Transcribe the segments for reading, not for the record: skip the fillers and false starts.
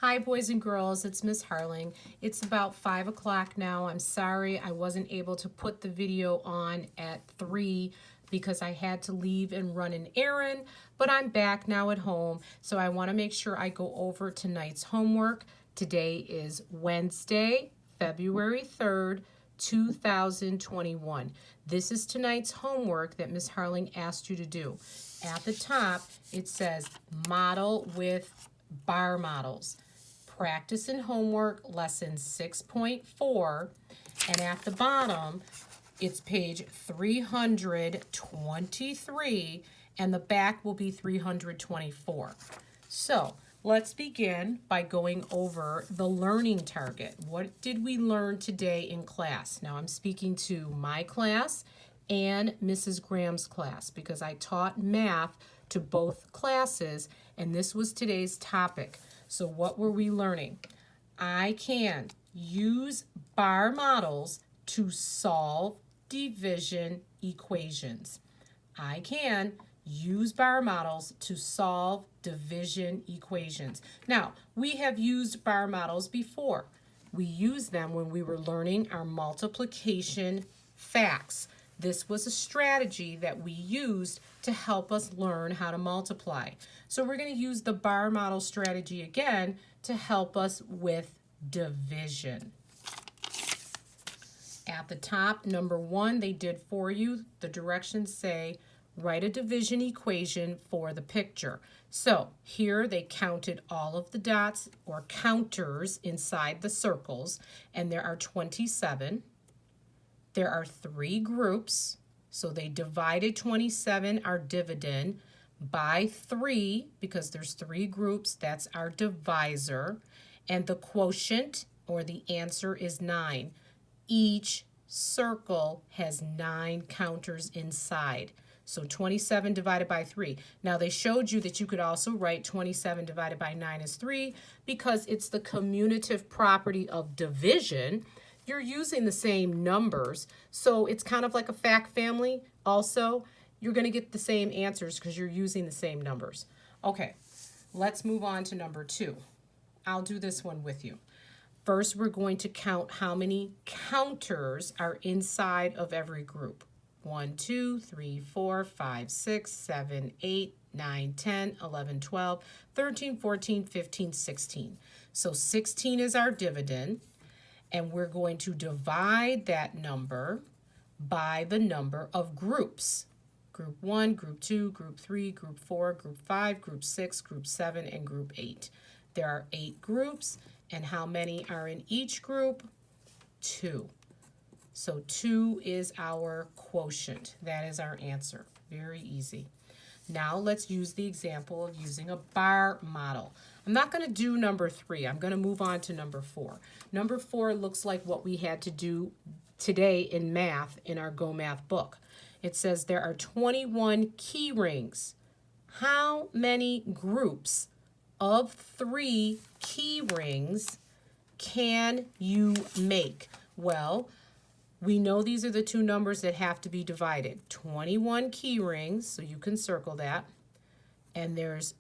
Hi boys and girls, it's Miss Harling. It's about 5 o'clock now. I'm sorry I wasn't able to put the video on at 3 because I had to leave and run an errand, but I'm back now at home, so I want to make sure I go over tonight's homework. Today is Wednesday, February 3rd, 2021. This is tonight's homework that Miss Harling asked you to do. At the top, it says model with bar models. Practice and homework lesson 6.4, and at the bottom it's page 323 and the back will be 324. So let's begin by going over the learning target. What did we learn today in class? Now I'm speaking to my class and Mrs. Graham's class because I taught math to both classes and this was today's topic. So what were we learning? I can use bar models to solve division equations. I can use bar models to solve division equations. Now, we have used bar models before. We used them when we were learning our multiplication facts. This was a strategy that we used to help us learn how to multiply. So we're going to use the bar model strategy again to help us with division. At the top, number 1, they did for you. The directions say, write a division equation for the picture. So here they counted all of the dots or counters inside the circles, and there are 27. There are 3 groups, so they divided 27, our dividend, by 3, because there's 3 groups, that's our divisor, and the quotient, or the answer, is 9. Each circle has 9 counters inside. So 27 divided by 3. Now they showed you that you could also write 27 divided by 9 as 3 because it's the commutative property of division. You're using the same numbers, so it's kind of like a fact family. Also, you're going to get the same answers because you're using the same numbers. Okay, let's move on to number 2. I'll do this one with you. First, we're going to count how many counters are inside of every group. 1, 2, 3, 4, 5, 6, 7, 8, 9, 10, 11, 12, 13, 14, 15, 16. So 16 is our dividend. And we're going to divide that number by the number of groups. Group 1, Group 2, Group 3, Group 4, Group 5, Group 6, Group 7, and Group 8. There are 8 groups, and how many are in each group? 2. So 2 is our quotient. That is our answer. Very easy. Now let's use the example of using a bar model. I'm not going to do number 3. I'm going to move on to number 4. Number 4 looks like what we had to do today in math in our Go Math book. It says there are 21 key rings. How many groups of 3 key rings can you make? Well, we know these are the 2 numbers that have to be divided. 21 key rings, so you can circle that. And there's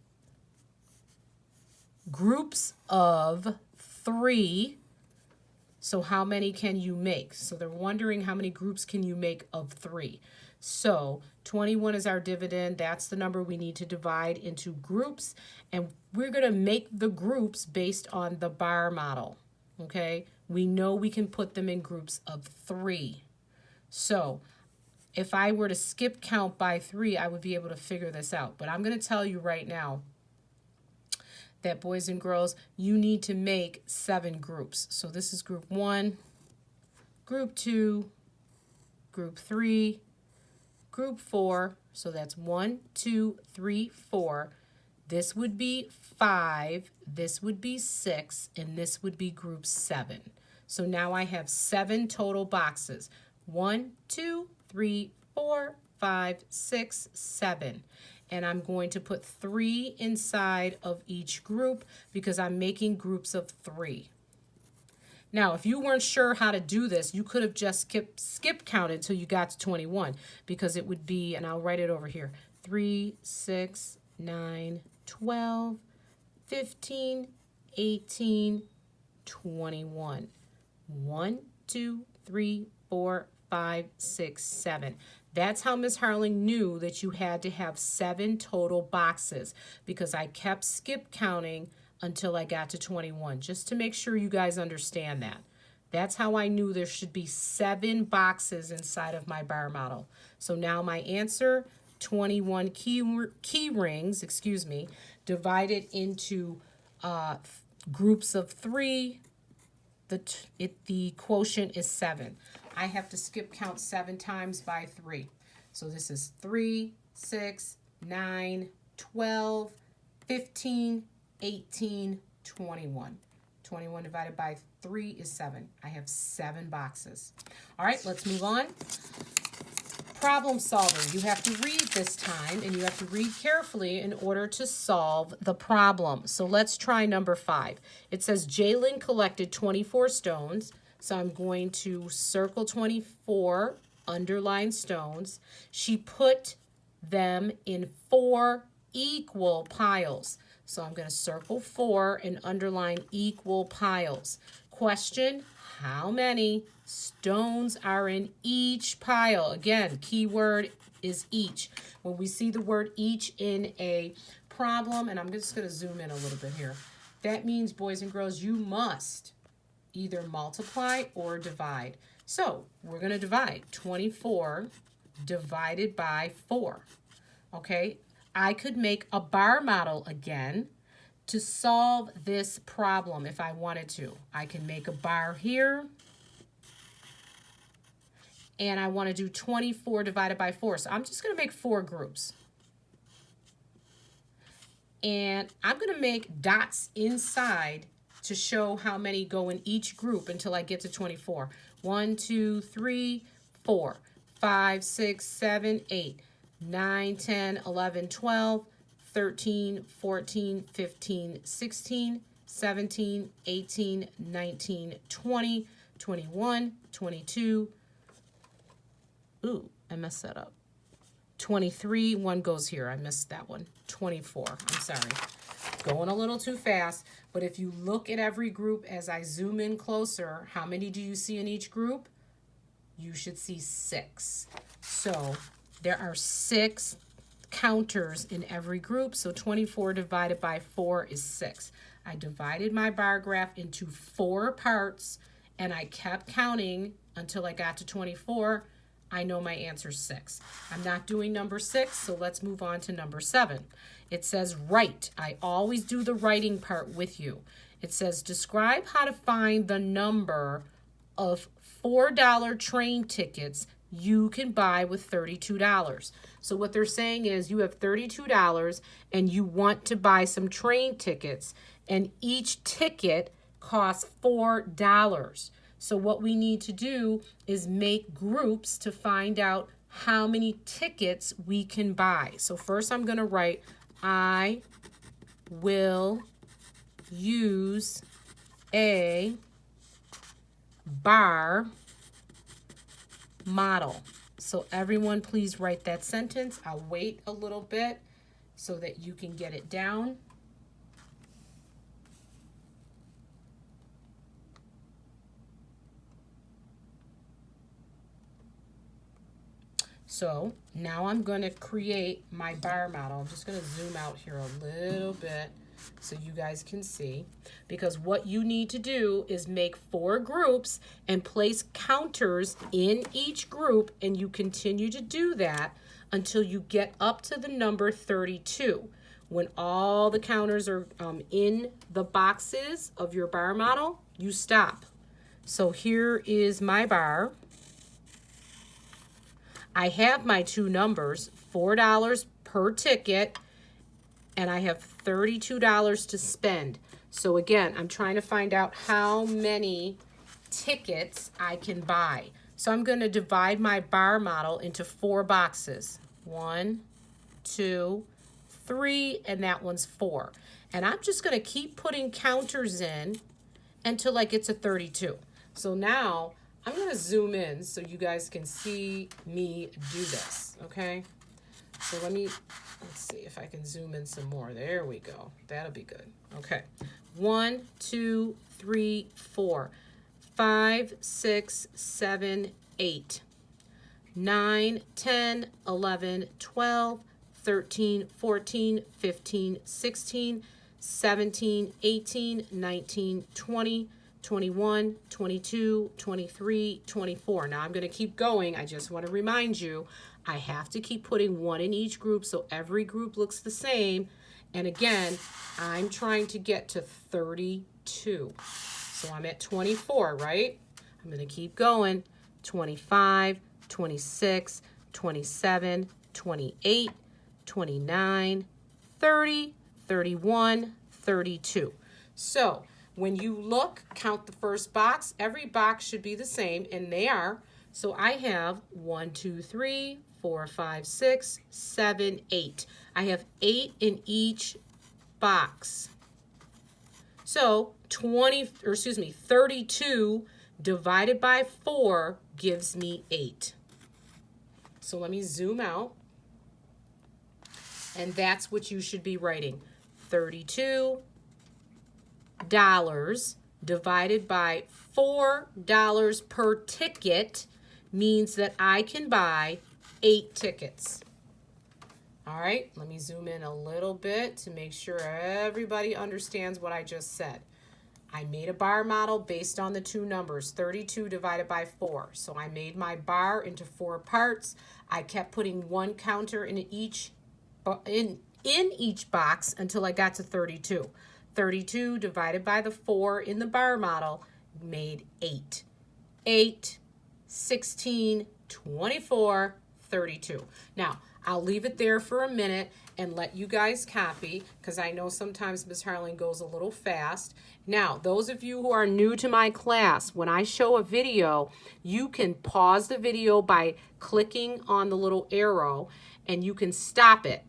groups of 3. So how many can you make? So they're wondering how many groups can you make of 3. So 21 is our dividend. That's the number we need to divide into groups. And we're going to make the groups based on the bar model. Okay? We know we can put them in groups of 3. So if I were to skip count by 3, I would be able to figure this out. But I'm going to tell you right now that, boys and girls, you need to make 7 groups. So this is group 1, group 2, group 3, group 4. So that's 1, 2, 3, 4. This would be 5, this would be 6, and this would be group 7. So now I have 7 total boxes. 1, 2, 3, 4, 5, 6, 7. And I'm going to put 3 inside of each group because I'm making groups of 3. Now, if you weren't sure how to do this, you could have just skip counted until you got to 21 because it would be, and I'll write it over here, 3, 6, 9, 12, 15, 18, 21. 1, 2, 3, 4, 5, 6, 7. That's how Miss Harling knew that you had to have 7 total boxes, because I kept skip counting until I got to 21, just to make sure you guys understand that. That's how I knew there should be 7 boxes inside of my bar model. So now my answer, 21 key rings, divided into groups of 3. The quotient is 7. I have to skip count 7 times by 3. So this is 3, 6, 9, 12, 15, 18, 21. 21 divided by 3 is 7. I have 7 boxes. All right, let's move on. Problem solving. You have to read this time, and you have to read carefully in order to solve the problem. So let's try number 5. It says Jalen collected 24 stones. So I'm going to circle 24, underline stones. She put them in 4 equal piles. So I'm going to circle 4 and underline equal piles. Question, how many stones are in each pile? Again, keyword is each. When we see the word each in a problem, and I'm just going to zoom in a little bit here, that means, boys and girls, you must either multiply or divide. So we're going to divide 24 divided by 4. Okay, I could make a bar model again to solve this problem if I wanted to. I can make a bar here, and I want to do 24 divided by 4. So I'm just going to make 4 groups. And I'm going to make dots inside to show how many go in each group until I get to 24. 1, 2, 3, 4, 5, 6, 7, 8, 9, 10, 11, 12, 13, 14, 15, 16, 17, 18, 19, 20, 21, 22. Ooh, I messed that up. 23, one goes here. I missed that one. 24, I'm sorry. Going a little too fast, but if you look at every group as I zoom in closer, how many do you see in each group? You should see 6. So there are 6 counters in every group, so 24 divided by 4 is 6. I divided my bar graph into 4 parts, and I kept counting until I got to 24. I know my answer is 6. I'm not doing number 6, so let's move on to number 7. It says write. I always do the writing part with you. It says describe how to find the number of $4 train tickets you can buy with $32. So what they're saying is you have $32 and you want to buy some train tickets, and each ticket costs $4. So what we need to do is make groups to find out how many tickets we can buy. So first I'm going to write, I will use a bar model. So everyone please write that sentence. I'll wait a little bit so that you can get it down. So now I'm going to create my bar model. I'm just going to zoom out here a little bit so you guys can see, because what you need to do is make 4 groups and place counters in each group, and you continue to do that until you get up to the number 32. When all the counters are in the boxes of your bar model, you stop. So here is my bar. I have my 2 numbers, $4 per ticket, and I have $32 to spend. So again, I'm trying to find out how many tickets I can buy. So I'm going to divide my bar model into 4 boxes. 1, 2, 3, and that one's 4. And I'm just going to keep putting counters in until I get to 32. So now I'm going to zoom in so you guys can see me do this, okay? So let's see if I can zoom in some more. There we go. That'll be good. Okay. 1, 2, 3, 4, 5, 6, 7, 8, 9, 10, 11, 12, 13, 14, 15, 16, 17, 18, 19, 20, 21, 22, 23, 24. Now I'm going to keep going. I just want to remind you, I have to keep putting one in each group so every group looks the same. And again, I'm trying to get to 32. So I'm at 24, right? I'm going to keep going. 25, 26, 27, 28, 29, 30, 31, 32. So when you look, count the first box. Every box should be the same, and they are. So I have 1, 2, 3, 4, 5, 6, 7, 8. I have 8 in each box. So 32 divided by 4 gives me 8. So let me zoom out. And that's what you should be writing. $32 divided by $4 per ticket means that I can buy 8 tickets. All right, let me zoom in a little bit to make sure everybody understands what I just said. I made a bar model based on the two numbers, 32 divided by 4. So I made my bar into 4 parts. I kept putting one counter in each box until I got to 32. 32 divided by the 4 in the bar model made 8. 8, 16, 24, 32. Now, I'll leave it there for a minute and let you guys copy, because I know sometimes Ms. Harling goes a little fast. Now, those of you who are new to my class, when I show a video, you can pause the video by clicking on the little arrow, and you can stop it.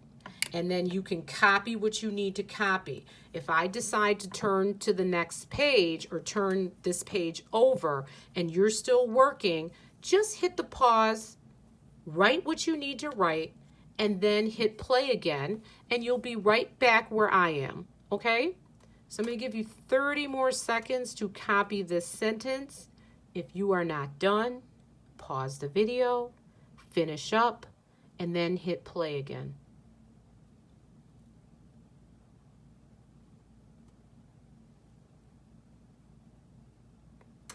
And then you can copy what you need to copy. If I decide to turn to the next page or turn this page over and you're still working, just hit the pause, write what you need to write, and then hit play again, and you'll be right back where I am, okay? So I'm going to give you 30 more seconds to copy this sentence. If you are not done, pause the video, finish up, and then hit play again.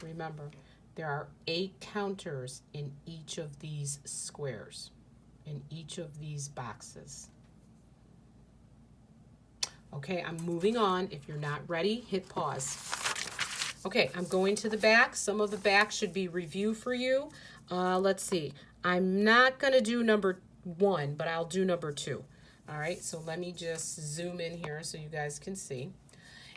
Remember, there are 8 counters in each of these squares, in each of these boxes. Okay, I'm moving on. If you're not ready, hit pause. Okay, I'm going to the back. Some of the back should be review for you. Let's see. I'm not going to do number 1, but I'll do number 2. All right, so let me just zoom in here so you guys can see.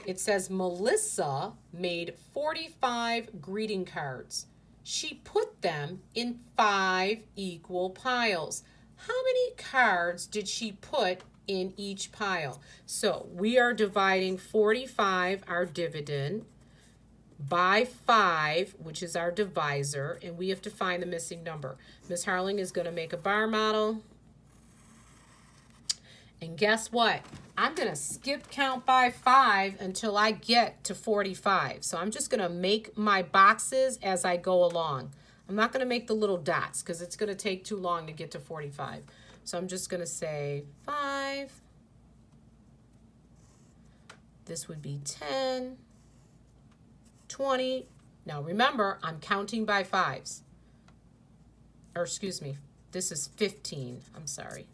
It says Melissa made 45 greeting cards. She put them in 5 equal piles. How many cards did she put in each pile? So we are dividing 45, our dividend, by 5, which is our divisor, and we have to find the missing number. Ms. Harling is going to make a bar model. And guess what? I'm going to skip count by 5 until I get to 45. So I'm just going to make my boxes as I go along. I'm not going to make the little dots because it's going to take too long to get to 45. So I'm just going to say 5. This would be 10, 20. Now remember, I'm counting by 5s. Or excuse me, this is 15. I'm sorry.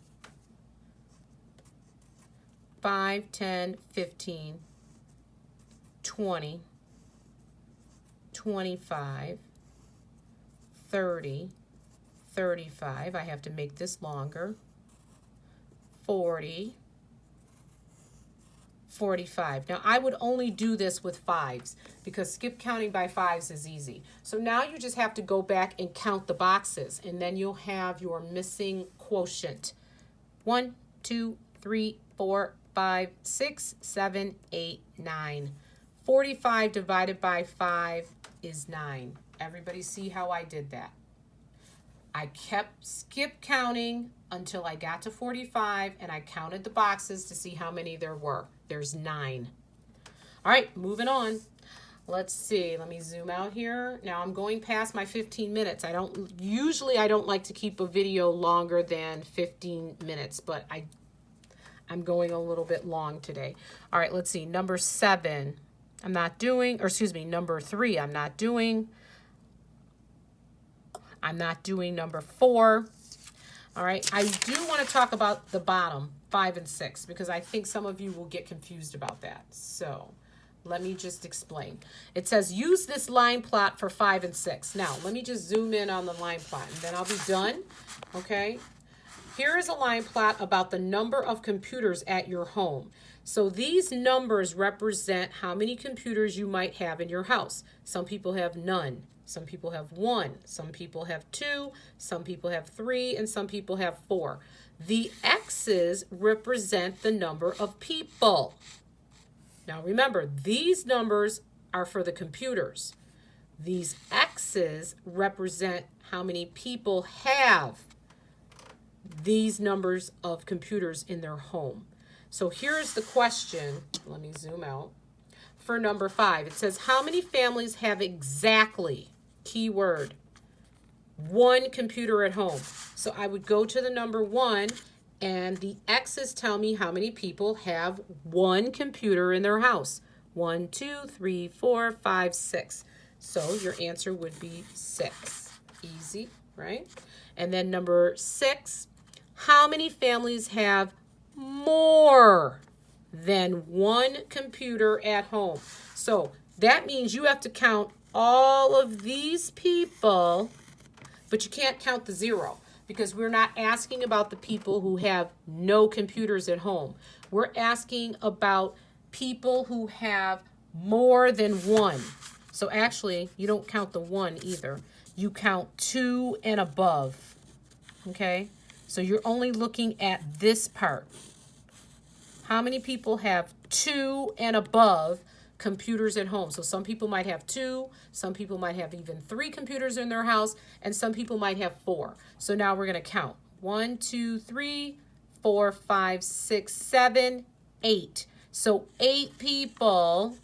5, 10, 15, 20, 25, 30, 35. I have to make this longer. 40, 45. Now, I would only do this with 5s because skip counting by 5s is easy. So now you just have to go back and count the boxes, and then you'll have your missing quotient. 1, 2, 3, 4, 5, 6, 7, 8, 9. 45 divided by 5 is 9. Everybody see how I did that? I skip counting until I got to 45, and I counted the boxes to see how many there were. There's 9. All right, moving on. Let's see. Let me zoom out here. Now I'm going past my 15 minutes. I don't like to keep a video longer than 15 minutes, but I'm going a little bit long today. All right, let's see. Number 7, I'm not doing, or excuse me, number 3, I'm not doing. I'm not doing number 4. All right, I do want to talk about the bottom, 5 and 6, because I think some of you will get confused about that. So let me just explain. It says use this line plot for 5 and 6. Now, let me just zoom in on the line plot, and then I'll be done, okay? Here is a line plot about the number of computers at your home. So these numbers represent how many computers you might have in your house. Some people have none. Some people have 1. Some people have 2. Some people have 3. And some people have 4. The X's represent the number of people. Now remember, these numbers are for the computers. These X's represent how many people have these numbers of computers in their home. So here's the question. Let me zoom out. For number 5, it says how many families have exactly, keyword, 1 computer at home. So I would go to the number 1, and the X's tell me how many people have 1 computer in their house. 1, 2, 3, 4, 5, 6. So your answer would be 6. Easy, right? And then number 6, how many families have more than 1 computer at home? So that means you have to count all of these people, but you can't count the 0, because we're not asking about the people who have no computers at home. We're asking about people who have more than 1. So actually, you don't count the 1 either. You count 2 and above, okay? So you're only looking at this part. How many people have 2 and above computers at home? So some people might have 2, some people might have even 3 computers in their house, and some people might have 4. So now we're going to count. 1, 2, 3, 4, 5, 6, 7, 8. So 8 people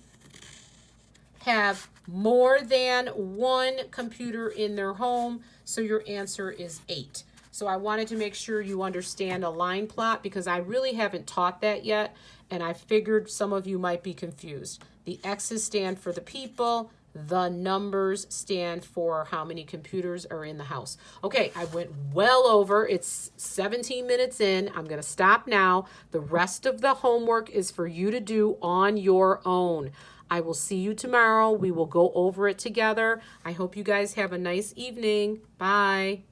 have more than 1 computer in their home. So your answer is 8. So I wanted to make sure you understand a line plot, because I really haven't taught that yet, and I figured some of you might be confused. The X's stand for the people. The numbers stand for how many computers are in the house. Okay, I went well over. It's 17 minutes in. I'm going to stop now. The rest of the homework is for you to do on your own. I will see you tomorrow. We will go over it together. I hope you guys have a nice evening. Bye.